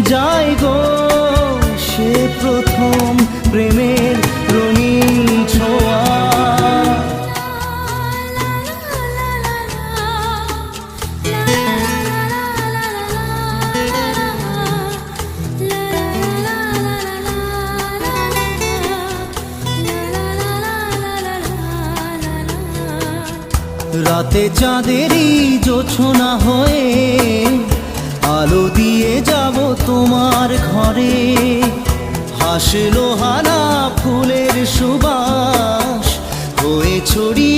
যাই গো সে প্রথম প্রেমের রঙিন ছোঁয়া। রাতে চাঁদেরই জোছনা হয়ে আলো দিয়ে যাব তোমার ঘরে। হাসলো হানা ফুলের সুবাস হয়ে ছড়িয়ে